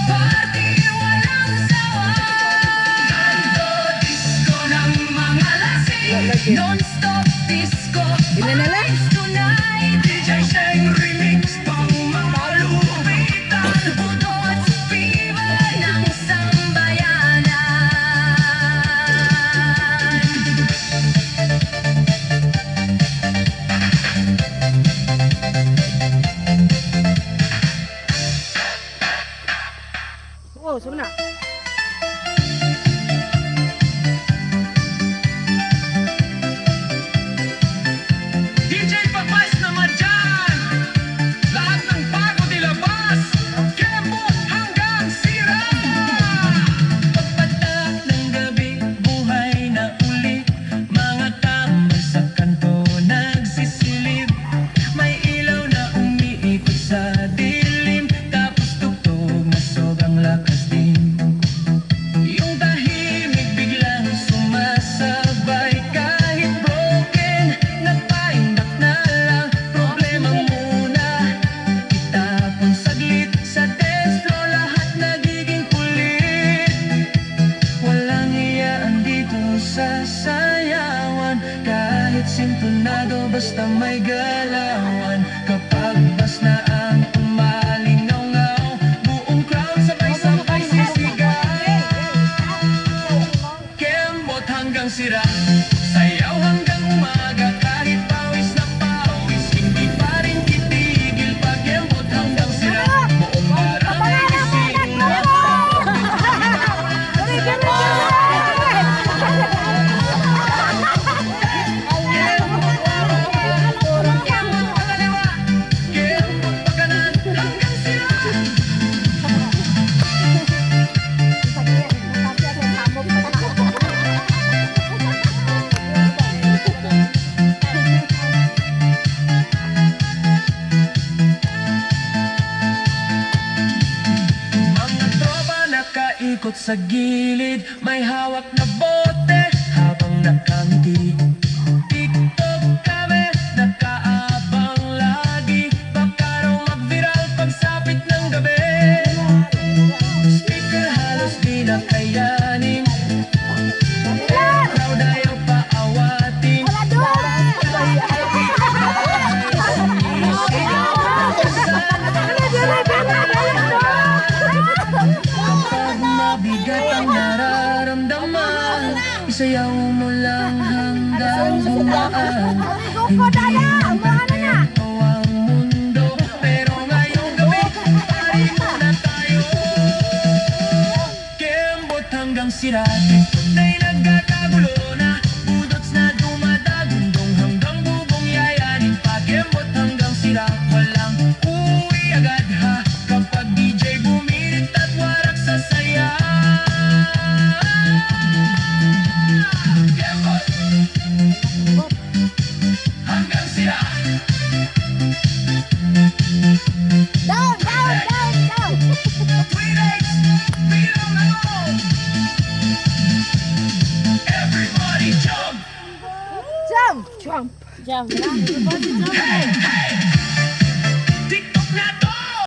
Party walang sawa. Disco ng mga lasing. Non-stop disco. Vibes tonight. DJ Sheng remix pang mga lupitan. Puto at fever ng sambayanan. Oh, sebenar. DJ Papás naman dyan. Lahat ng bago nilabas. Kemo hanggang sira. Pagpatak ng gabi, buhay na ulit. Mga tambay sa kanto nagsisilip. May ilaw na umiikot sa dilim. Tapos tugtog na sobrang lakas din. Yung tahimik biglang sumasabay. Kahit broken, napaindak na lang. Problema muna, itapon saglit. Sa dance floor lahat nagiging kulit. Walang hiyaan dito sa sayawan. Kahit sintonado basta may galawan. Kapag bas na ang umalingaw-ngaw, buong crowd sabay-sabay sisigaw. Kembot hanggang sira, sayaw hanggang umaga. Kahit pawis na pawis, hindi pa rin titigil. Pag kembot hanggang sira, buong barangay gising na. Kembot pa kanan hanggang sira. Mga tropa nakaikot sa gilid. May hawak na bote habang nakangiti. TikTok kami, nakaabang lagi. Baka raw mag-viral pagsapit ng gabi. Speaker halos di na kayanin. Crowd ayaw paawatin. Kapag mabigat ang nararamdaman, isayaw mo lang hanggang bumaan. Hindi nagtatempo ang mundo, pero ngayong gabi, party muna tayo. Kembot hanggang sira, na'y nagkakagulo na. Budots na dumadagundong hanggang bubong yayanin pa. Kembot hanggang sira, walang uwi agad ha. Kapag DJ bumirit at warak sa saya. Kembot hanggang sira. Down, down, down, down. Teenage, we don't know. Everybody jump. Jump, jump, jump. Hey, hey.